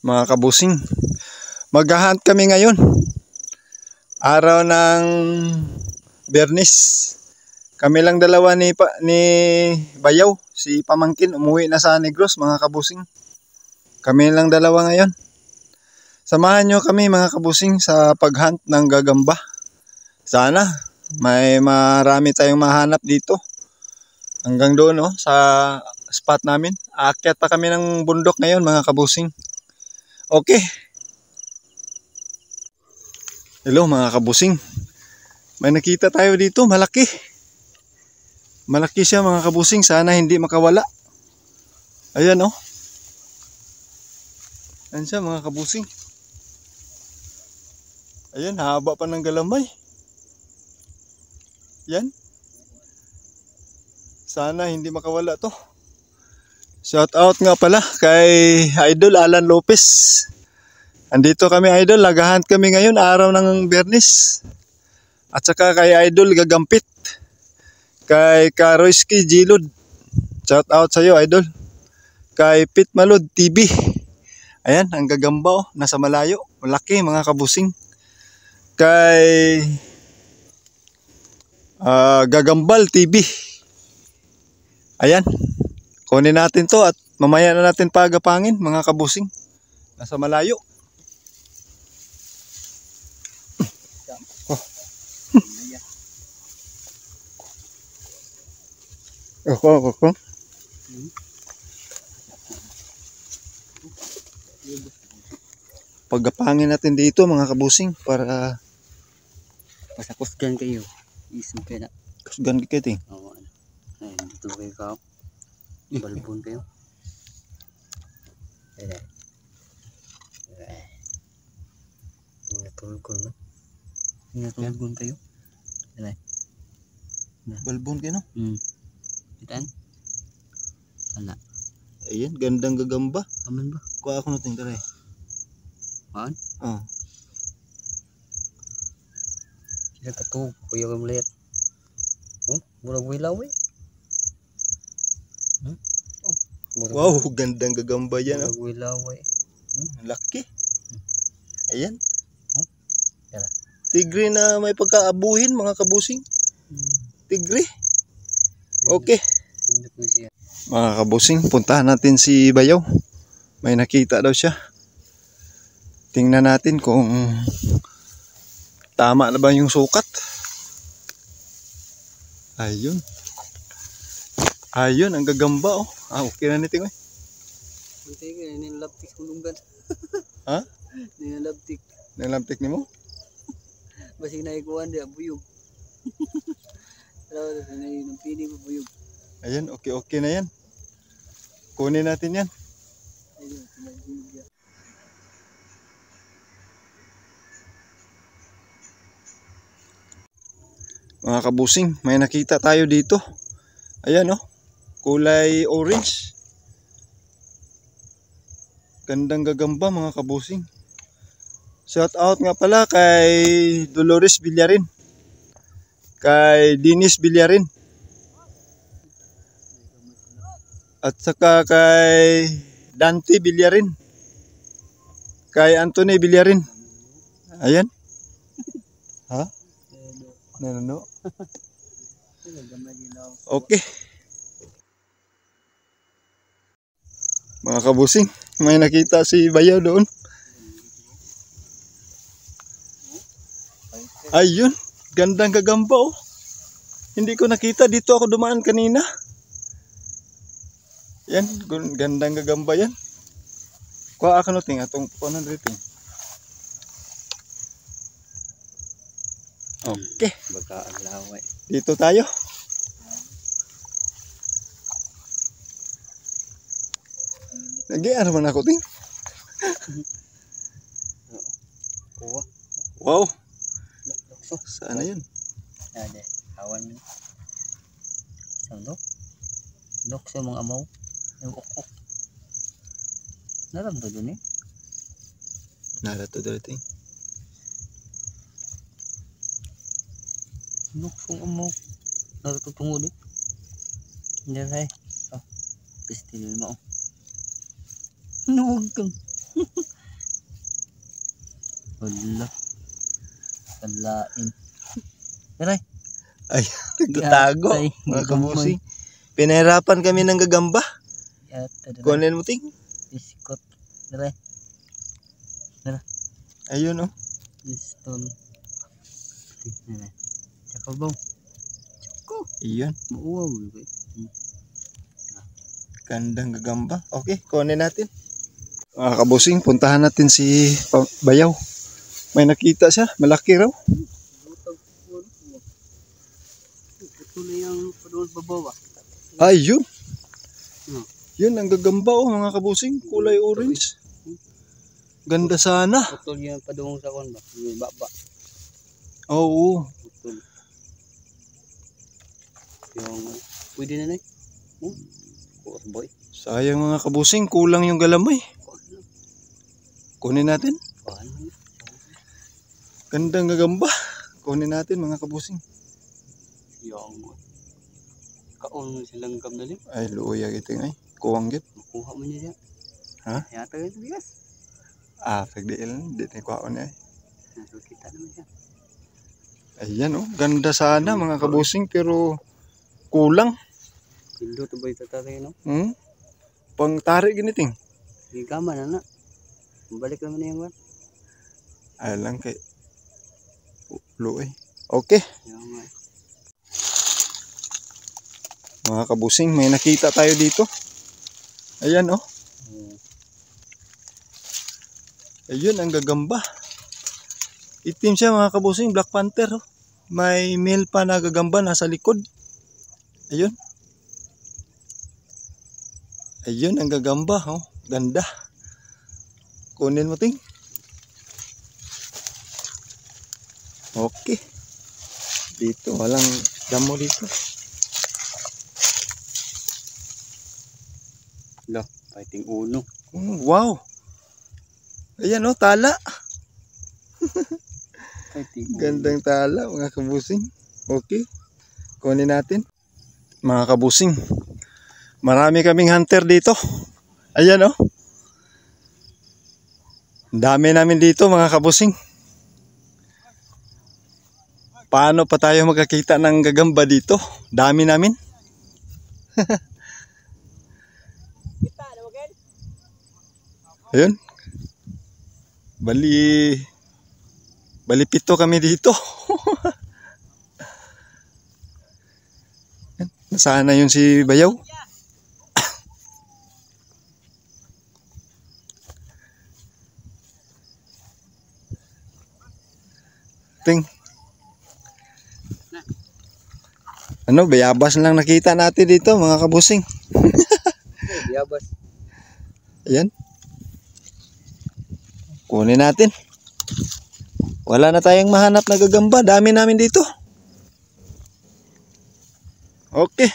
mga kabusing. Mag-hunt kami ngayon. Araw ng Biyernes. Kami lang dalawa ni Bayaw, si pamangkin umuwi na sa Negros, mga kabusing. Kami lang dalawa ngayon. Samahan nyo kami mga kabusing sa pag-hunt ng gagamba. Sana may marami tayong mahanap dito. Hanggang doon sa spot namin. Aakyat pa kami ng bundok ngayon mga kabusing. Okay. Hello mga kabusing. May nakita tayo dito, malaki. Malaki siya mga kabusing, sana hindi makawala. Ayan Ayan siya mga kabusing. Ayan, haba pa ng galamay. Yan. Sana hindi makawala to. Shout out nga pala kay Idol Alan Lopez. Andito kami Idol, nag-hunt kami ngayon araw ng Biyernes. At saka kay Idol Gagampit. Kay Karoyski Gilod. Shout out sa iyo Idol. Kay Pit Malod TV. Ayan, ang gagamba nasa malayo. Malaki mga kabusing. Kay Gagambal TV. Ayan. Kunin natin to at mamaya na natin pagapangin mga kabusing. Nasa malayo. Ako. Pagapangin natin dito mga kabusing para pasakusgan kayo. Isip kayo na. Kusgan kayo ting. Oo. Ayun, dito kayo ka. Balbon kayo. Ayan. Natulgon na. Natulgon kayo. Ayan. Balbon kayo no? Itaan? Ala. Ayan, gandang gagamba. Aman ba? Kuha ako natin taray. Maan? Oo. Sila katug. Kuya ka maliit. Murag wilaw eh. Wow, gandang gagamba yan. Murag wilaw eh. Laki. Ayan. Yan. Tigre na may pagkaabuhin mga kabusing. Tigre. Okay. Mga kabusing, puntahan natin si Bayaw. May nakita daw siya. Tingnan natin kung tama na ba yung sukat. Ayun. Ayun, ang gagamba okay na niting eh. Buti ka, nilaptik hulungan. Ha? Nilaptik. Nilaptik ni mo? Basig na ikuhan di, buyog. Pero nang pili mo buyog. Ayan, okay na yan. Kunin natin yan. Ayun, pinag-buyog yan. Mga kabusing, may nakita tayo dito. Ayan kulay orange. Gandang gagamba mga kabusing. Shout out nga pala kay Dolores Villarin. Kay Dennis Villarin. At saka kay Dante Villarin. Kay Anthony Villarin. Ayan. Ha? No. Okay. Mga kabusing, may nakita si Bayaw doon. Ayun, gandang gagamba Hindi ko nakita, dito ako dumaan kanina. Yan, gandang gagamba yan. Kuha ako natin atong punan dito. Okay. Baka ang laway. Dito tayo. Nag-iar man ako ting. Wow. Saan na yun? Ada, awan mo. Saan to? Lok sa mga amaw. Yung ok. Naram to dun eh. Nara to dito. Lok sa amaw. Nagtutungod eh. Hindi rin. Pistilin mo. Nuwag kang. Wala. Kalain. Aray. Ay, nagtatago. Yatay, Mga gagamay. kabusing. Pinahirapan kami ng gagamba. Yata dala. Kunin mo ting. Iskot. Aray. Ayun oh. Pistol. Aray. Tsaka ba? Tsaka. Iyon. Wow. Gandang gagamba. Okay, kunin natin. Mga kabusing, puntahan natin si Bayaw. May nakita siya. Malaki raw. Ito na yung padul babawa. Ay, yun. Hmm. Yun, ang gagamba oh, mga kabusing. Kulay orange. Ganda sana. Putol yung padung sa kon ba? Yung baba. Oo. Putol. Yung pwede na na. Boy. Sayang mga kabusing. Kulang yung galamay. Kunin natin. Gandang gagamba. Kunin natin mga kabusing. Yung kaon silang gam na rin. Ay, luya giting ay. Kuwang git. Makuha mo niya dyan. Ha? Yata ito bigas. Ah, pagdiil. Di na kuwaon ay. So kita naman siya. Ayan oh. Ganda sana mga kabusing. Pero kulang. Pindo to ba ito tatay no? Pang tarik giniting. Gigama na na. Balik naman na yung one. Ay lang kay luoy. Okay. Yung Mga kabusing, may nakita tayo dito. Ayan oh. Ayun ang gagamba. Itim siya mga kabusing, Black Panther oh. May male pa na gagamba nasa likod. Ayun. Ayun ang gagamba oh. Ganda. Kunin mo ting. Okay. Dito walang damo dito. Lo, fighting uno. Wow. Ayan oh, tala. Fighting uno. Gandang tala mga kabusing. Okay. Kunin natin. Mga kabusing. Marami kaming hunter dito. Ayan oh. Dami namin dito mga kabusing. Paano pa tayo magkakita ng gagamba dito? Dami namin. Ayun. Bali 7 kami dito. Nasaan na yun si Bayaw? Ting. Ano, bayabas lang nakita natin dito mga kabusing. Bayabas. Ayan. Kunin natin. Wala na tayong mahanap na gagamba. Dami namin dito. Okay.